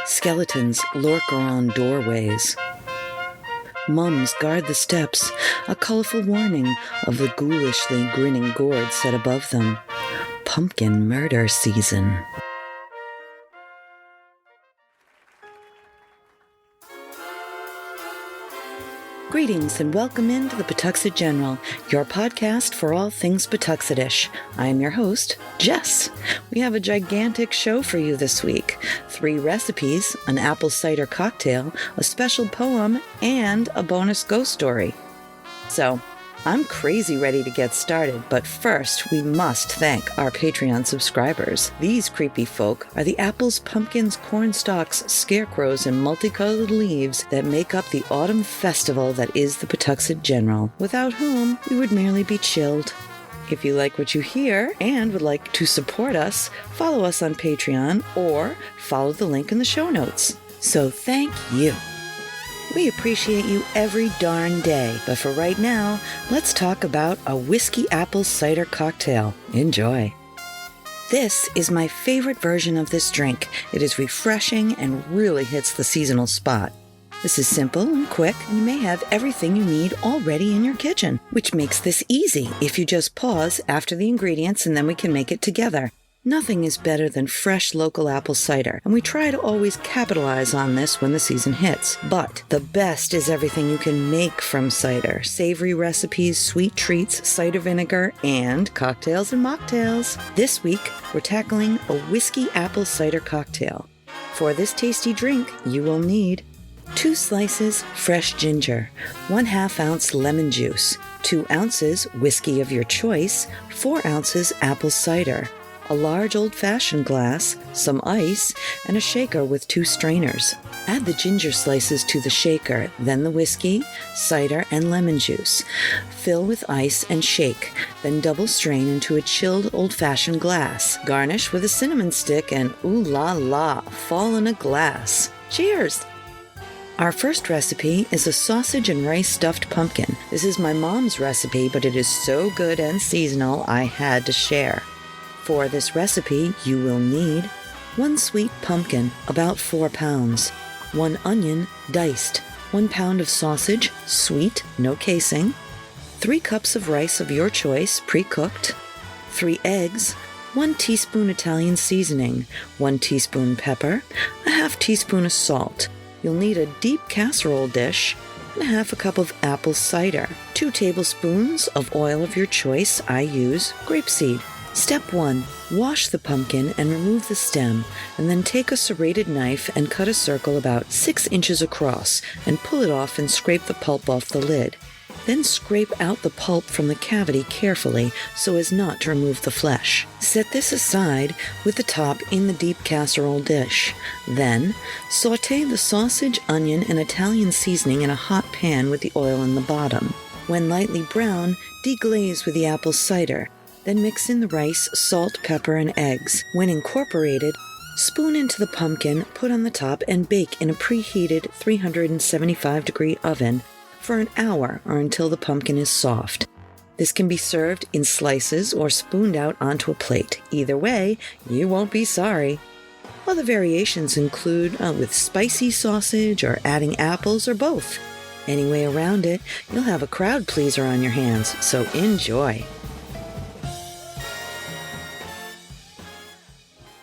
Skeletons lurk around doorways. Mums guard the steps, a colorful warning of the ghoulishly grinning gourd set above them. Pumpkin murder season. Greetings and welcome into the Pawtuxet General, your podcast for all things Pawtuxetish. I am your host, Jess. We have a gigantic show for you this week. 3 recipes, an apple cider cocktail, a special poem, and a bonus ghost story. So, I'm crazy ready to get started, but first we must thank our Patreon subscribers. These creepy folk are the apples, pumpkins, cornstalks, scarecrows, and multicolored leaves that make up the autumn festival that is the Pawtuxet General, without whom we would merely be chilled. If you like what you hear and would like to support us, follow us on Patreon or follow the link in the show notes. So thank you. We appreciate you every darn day, but for right now, let's talk about a whiskey apple cider cocktail. Enjoy. This is my favorite version of this drink. It is refreshing and really hits the seasonal spot. This is simple and quick, and you may have everything you need already in your kitchen, which makes this easy if you just pause after the ingredients and then we can make it together. Nothing is better than fresh local apple cider, and we try to always capitalize on this when the season hits. But the best is everything you can make from cider. Savory recipes, sweet treats, cider vinegar, and cocktails and mocktails. This week, we're tackling a whiskey apple cider cocktail. For this tasty drink, you will need 2 slices fresh ginger, 1/2 ounce lemon juice, 2 ounces whiskey of your choice, 4 ounces apple cider, a large old-fashioned glass, some ice, and a shaker with 2 strainers. Add the ginger slices to the shaker, then the whiskey, cider, and lemon juice. Fill with ice and shake, then double strain into a chilled old-fashioned glass. Garnish with a cinnamon stick and ooh la la, fall in a glass. Cheers! Our first recipe is a sausage and rice stuffed pumpkin. This is my mom's recipe, but it is so good and seasonal I had to share. For this recipe, you will need 1 sweet pumpkin, about 4 pounds, 1 onion, diced, 1 pound of sausage, sweet, no casing, 3 cups of rice of your choice, pre-cooked, 3 eggs, 1 teaspoon Italian seasoning, 1 teaspoon pepper, a 1/2 teaspoon of salt. You'll need a deep casserole dish, and 1/2 cup of apple cider, 2 tablespoons of oil of your choice. I use grapeseed. Step 1. Wash the pumpkin and remove the stem, and then take a serrated knife and cut a circle about 6 inches across and pull it off and scrape the pulp off the lid. Then scrape out the pulp from the cavity carefully so as not to remove the flesh. Set this aside with the top in the deep casserole dish. Then, sauté the sausage, onion, and Italian seasoning in a hot pan with the oil in the bottom. When lightly brown, deglaze with the apple cider. Then mix in the rice, salt, pepper, and eggs. When incorporated, spoon into the pumpkin, put on the top, and bake in a preheated 375-degree oven for an hour or until the pumpkin is soft. This can be served in slices or spooned out onto a plate. Either way, you won't be sorry. Other variations include with spicy sausage or adding apples or both. Any way around it, you'll have a crowd pleaser on your hands, so enjoy.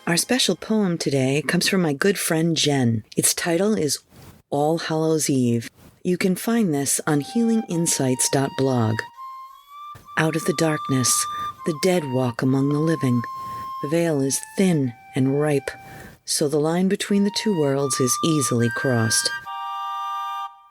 Our special poem today comes from my good friend Jen. Its title is All Hallows Eve. You can find this on healinginsights.blog. Out of the darkness, the dead walk among the living. The veil is thin and ripe, so the line between the 2 worlds is easily crossed.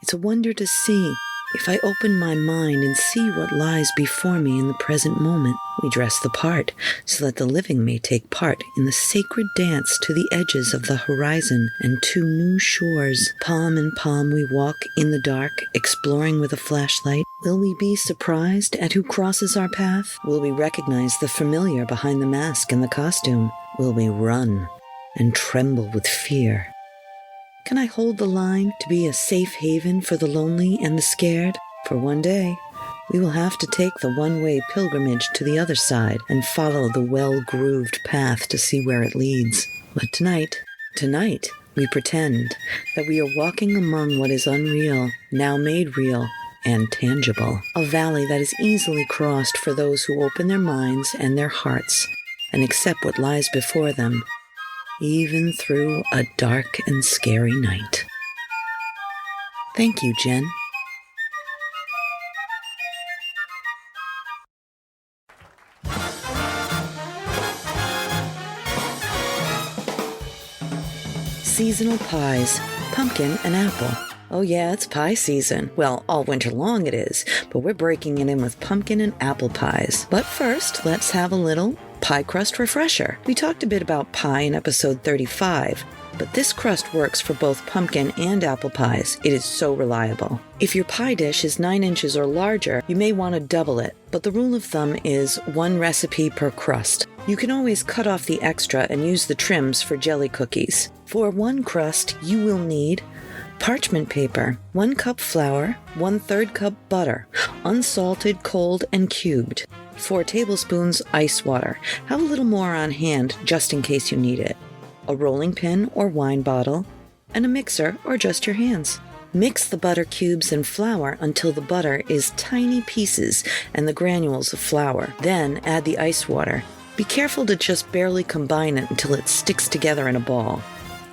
It's a wonder to see. If I open my mind and see what lies before me in the present moment, we dress the part so that the living may take part in the sacred dance to the edges of the horizon and to new shores. Palm in palm we walk in the dark, exploring with a flashlight. Will we be surprised at who crosses our path? Will we recognize the familiar behind the mask and the costume? Will we run and tremble with fear? Can I hold the line to be a safe haven for the lonely and the scared? For one day, we will have to take the one-way pilgrimage to the other side and follow the well-grooved path to see where it leads. But tonight, We pretend that we are walking among what is unreal, now made real and tangible. A valley that is easily crossed for those who open their minds and their hearts and accept what lies before them, even through a dark and scary night. Thank you, Jen. Seasonal pies, pumpkin and apple. Oh yeah, it's pie season. Well, all winter long it is, but we're breaking it in with pumpkin and apple pies. But first, let's have a little pie crust refresher. We talked a bit about pie in episode 35, but this crust works for both pumpkin and apple pies. It is so reliable. If your pie dish is 9 inches or larger, you may want to double it, but the rule of thumb is 1 recipe per crust. You can always cut off the extra and use the trims for jelly cookies. For 1 crust, you will need parchment paper, 1 cup flour, 1/3 cup butter, unsalted, cold, and cubed, 4 tablespoons ice water. Have a little more on hand just in case you need it. A rolling pin or wine bottle, and a mixer or just your hands. Mix the butter cubes and flour until the butter is tiny pieces and the granules of flour. Then add the ice water. Be careful to just barely combine it until it sticks together in a ball.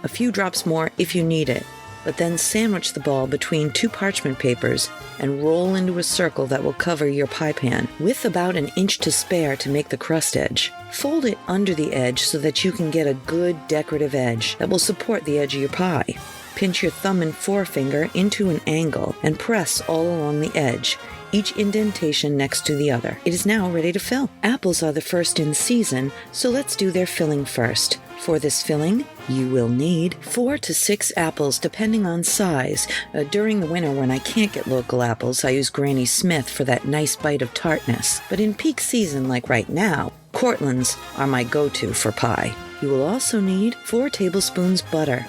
A few drops more if you need it, but then sandwich the ball between 2 parchment papers and roll into a circle that will cover your pie pan, with about 1 inch to spare to make the crust edge. Fold it under the edge so that you can get a good decorative edge that will support the edge of your pie. Pinch your thumb and forefinger into an angle and press all along the edge, each indentation next to the other. It is now ready to fill. Apples are the first in season, so let's do their filling first. For this filling, you will need 4 to 6 apples depending on size. During the winter when I can't get local apples, I use Granny Smith for that nice bite of tartness. But in peak season like right now, Cortlands are my go-to for pie. You will also need 4 tablespoons butter,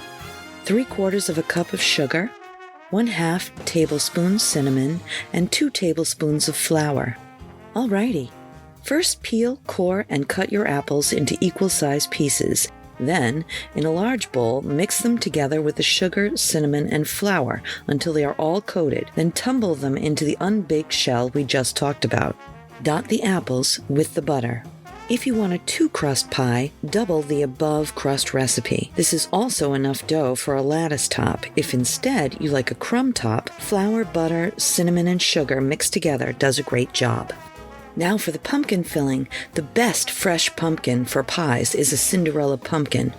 3/4 of a cup of sugar, 1/2 tablespoon cinnamon, and 2 tablespoons of flour. Alrighty. First peel, core, and cut your apples into equal-sized pieces. Then, in a large bowl, mix them together with the sugar, cinnamon, and flour until they are all coated. Then tumble them into the unbaked shell we just talked about. Dot the apples with the butter. If you want a 2-crust pie, double the above crust recipe. This is also enough dough for a lattice top. If instead you like a crumb top, flour, butter, cinnamon, and sugar mixed together does a great job. Now for the pumpkin filling. The best fresh pumpkin for pies is a Cinderella pumpkin.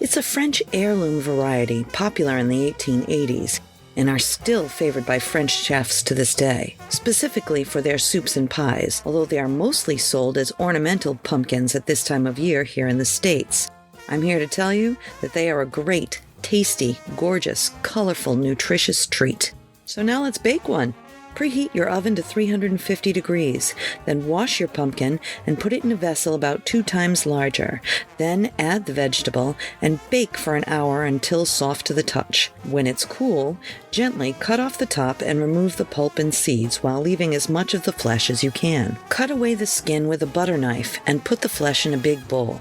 It's a French heirloom variety popular in the 1880s and are still favored by French chefs to this day, specifically for their soups and pies, although they are mostly sold as ornamental pumpkins at this time of year here in the States. I'm here to tell you that they are a great, tasty, gorgeous, colorful, nutritious treat. So now let's bake one. Preheat your oven to 350 degrees. Then wash your pumpkin and put it in a vessel about 2 times larger. Then add the vegetable and bake for an hour until soft to the touch. When it's cool, gently cut off the top and remove the pulp and seeds while leaving as much of the flesh as you can. Cut away the skin with a butter knife and put the flesh in a big bowl.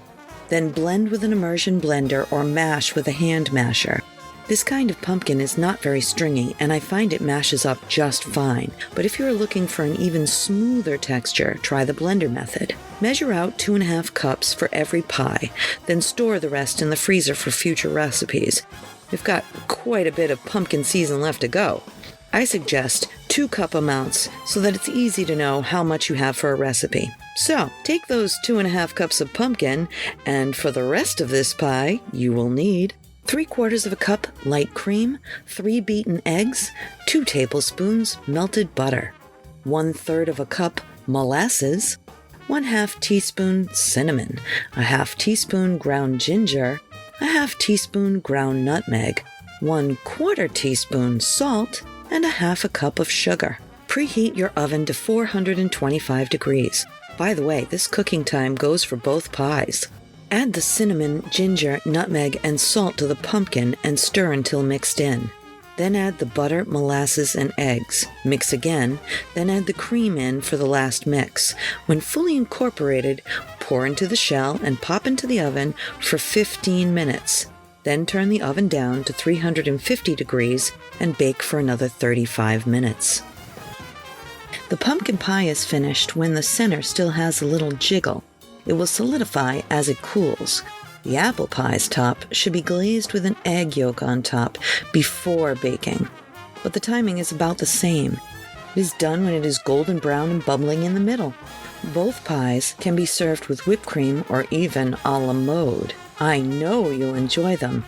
Then blend with an immersion blender or mash with a hand masher. This kind of pumpkin is not very stringy, and I find it mashes up just fine. But if you're looking for an even smoother texture, try the blender method. Measure out 2.5 cups for every pie, then store the rest in the freezer for future recipes. We've got quite a bit of pumpkin season left to go. I suggest 2-cup amounts so that it's easy to know how much you have for a recipe. So, take those 2.5 cups of pumpkin, and for the rest of this pie, you will need 3/4 of a cup light cream, 3 beaten eggs, 2 tablespoons melted butter, 1/3 of a cup molasses, 1/2 teaspoon cinnamon, a 1/2 teaspoon ground ginger, a 1/2 teaspoon ground nutmeg, 1/4 teaspoon salt, and a 1/2 cup of sugar. Preheat your oven to 425 degrees. By the way, this cooking time goes for both pies. Add the cinnamon, ginger, nutmeg, and salt to the pumpkin and stir until mixed in. Then add the butter, molasses, and eggs. Mix again, then add the cream in for the last mix. When fully incorporated, pour into the shell and pop into the oven for 15 minutes. Then turn the oven down to 350 degrees and bake for another 35 minutes. The pumpkin pie is finished when the center still has a little jiggle. It will solidify as it cools. The apple pie's top should be glazed with an egg yolk on top before baking, but the timing is about the same. It is done when it is golden brown and bubbling in the middle. Both pies can be served with whipped cream or even a la mode. I know you'll enjoy them.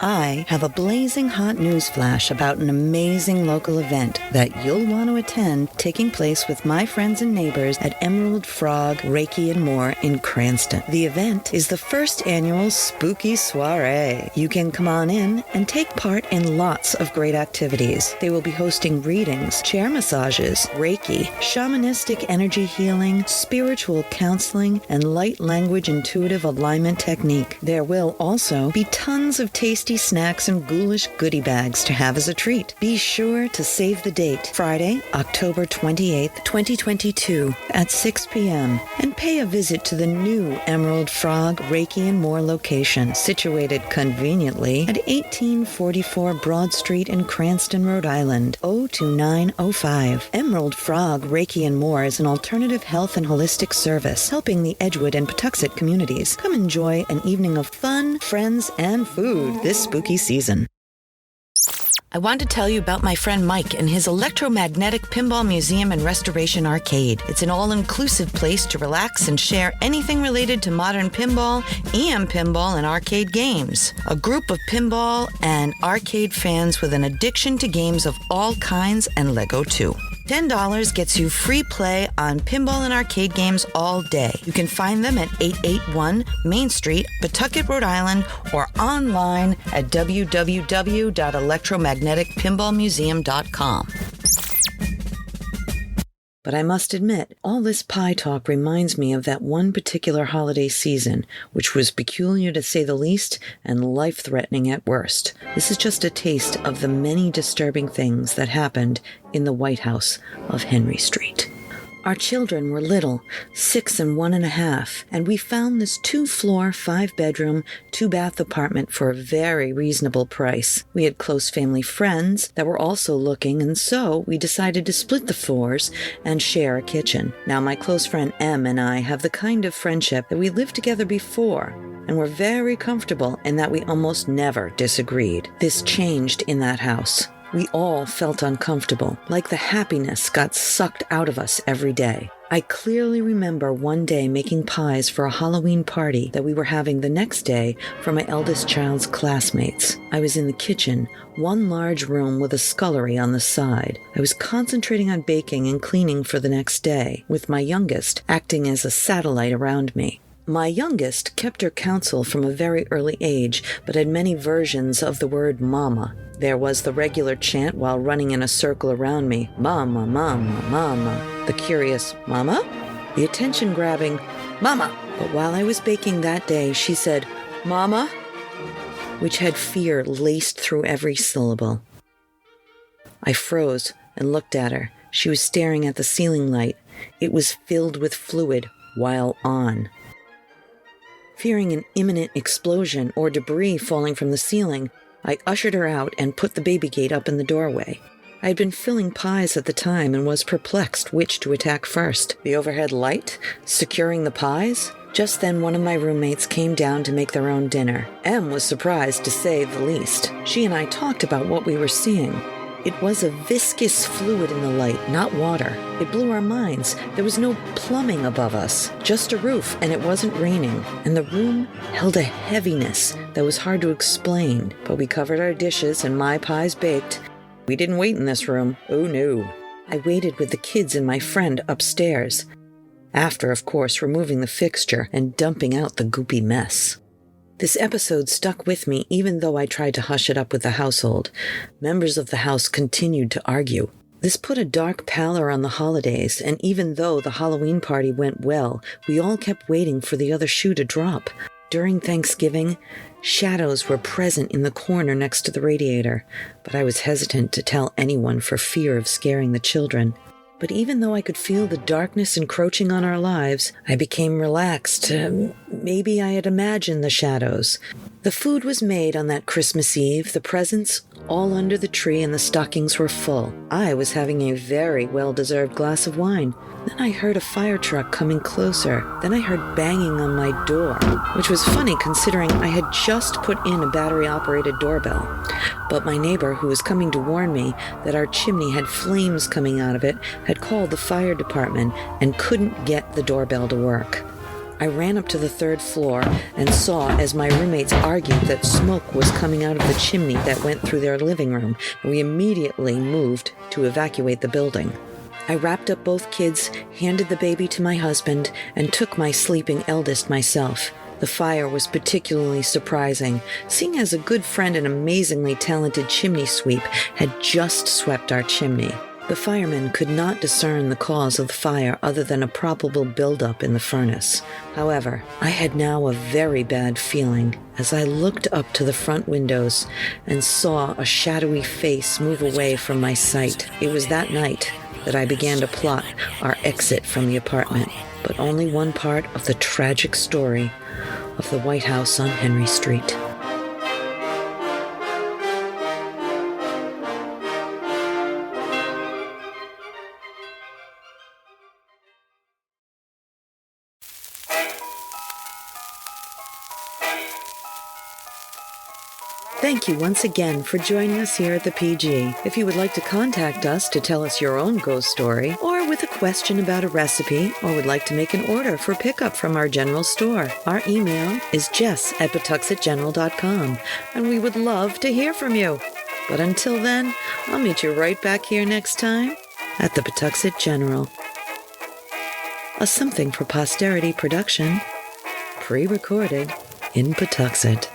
I have a blazing hot news flash about an amazing local event that you'll want to attend, taking place with my friends and neighbors at Emerald Frog, Reiki and More in Cranston. The event is the first annual Spooky Soiree. You can come on in and take part in lots of great activities. They will be hosting readings, chair massages, Reiki, shamanistic energy healing, spiritual counseling, and light language intuitive alignment technique. There will also be tons of tasty snacks and ghoulish goodie bags to have as a treat. Be sure to save the date, Friday, October 28th, 2022 at 6 p.m. and pay a visit to the new Emerald Frog, Reiki and More location, situated conveniently at 1844 Broad Street in Cranston, Rhode Island, 02905. Emerald Frog, Reiki and More is an alternative health and holistic service helping the Edgewood and Pawtuxet communities. Come enjoy an evening of fun, friends, and food this spooky season. I want to tell you about my friend Mike and his electromagnetic pinball museum and restoration arcade. It's an all-inclusive place to relax and share anything related to modern pinball, EM pinball, and arcade games. A group of pinball and arcade fans with an addiction to games of all kinds and Lego too. $10 gets you free play on pinball and arcade games all day. You can find them at 881 Main Street, Pawtucket, Rhode Island, or online at www.electromagneticpinballmuseum.com. But I must admit, all this pie talk reminds me of that one particular holiday season, which was peculiar to say the least and life-threatening at worst. This is just a taste of the many disturbing things that happened in the White House of Henry Street. Our children were little, 6 and 1.5, and we found this 2-floor, 5-bedroom, 2-bath apartment for a very reasonable price. We had close family friends that were also looking, and so we decided to split the floors and share a kitchen. Now, my close friend Em and I have the kind of friendship that we lived together before, and were very comfortable in that we almost never disagreed. This changed in that house. We all felt uncomfortable, like the happiness got sucked out of us every day. I clearly remember one day making pies for a Halloween party that we were having the next day for my eldest child's classmates. I was in the kitchen, one large room with a scullery on the side. I was concentrating on baking and cleaning for the next day, with my youngest acting as a satellite around me. My youngest kept her counsel from a very early age, but had many versions of the word mama. There was the regular chant while running in a circle around me, mama, mama, mama. The curious, mama? The attention-grabbing, mama. But while I was baking that day, she said, mama, which had fear laced through every syllable. I froze and looked at her. She was staring at the ceiling light. It was filled with fluid while on. Fearing an imminent explosion or debris falling from the ceiling, I ushered her out and put the baby gate up in the doorway. I had been filling pies at the time and was perplexed which to attack first. The overhead light? Securing the pies? Just then one of my roommates came down to make their own dinner. Em was surprised, to say the least. She and I talked about what we were seeing. It was a viscous fluid in the light, not water. It blew our minds. There was no plumbing above us, just a roof, and it wasn't raining. And the room held a heaviness that was hard to explain. But we covered our dishes and my pies baked. We didn't wait in this room. Oh no. I waited with the kids and my friend upstairs. After, of course, removing the fixture and dumping out the goopy mess. This episode stuck with me even though I tried to hush it up with the household. Members of the house continued to argue. This put a dark pallor on the holidays, and even though the Halloween party went well, we all kept waiting for the other shoe to drop. During Thanksgiving, shadows were present in the corner next to the radiator, but I was hesitant to tell anyone for fear of scaring the children. But even though I could feel the darkness encroaching on our lives, I became relaxed. Maybe I had imagined the shadows. The food was made on that Christmas Eve, the presents all under the tree, and the stockings were full. I was having a very well-deserved glass of wine. Then I heard a fire truck coming closer. Then I heard banging on my door, which was funny considering I had just put in a battery-operated doorbell. But my neighbor, who was coming to warn me that our chimney had flames coming out of it, had called the fire department and couldn't get the doorbell to work. I ran up to the third floor and saw as my roommates argued that smoke was coming out of the chimney that went through their living room, and we immediately moved to evacuate the building. I wrapped up both kids, handed the baby to my husband, and took my sleeping eldest myself. The fire was particularly surprising, seeing as a good friend and amazingly talented chimney sweep had just swept our chimney. The firemen could not discern the cause of the fire other than a probable buildup in the furnace. However, I had now a very bad feeling as I looked up to the front windows and saw a shadowy face move away from my sight. It was that night that I began to plot our exit from the apartment, but only one part of the tragic story of the White House on Henry Street. Thank you once again for joining us here at the PG. If you would like to contact us to tell us your own ghost story, or with a question about a recipe, or would like to make an order for pickup from our general store, our email is jess@pawtuxetgeneral.com, and we would love to hear from you. But until then, I'll meet you right back here next time at the Pawtuxet General. A Something for Posterity production, pre-recorded in Pawtuxet.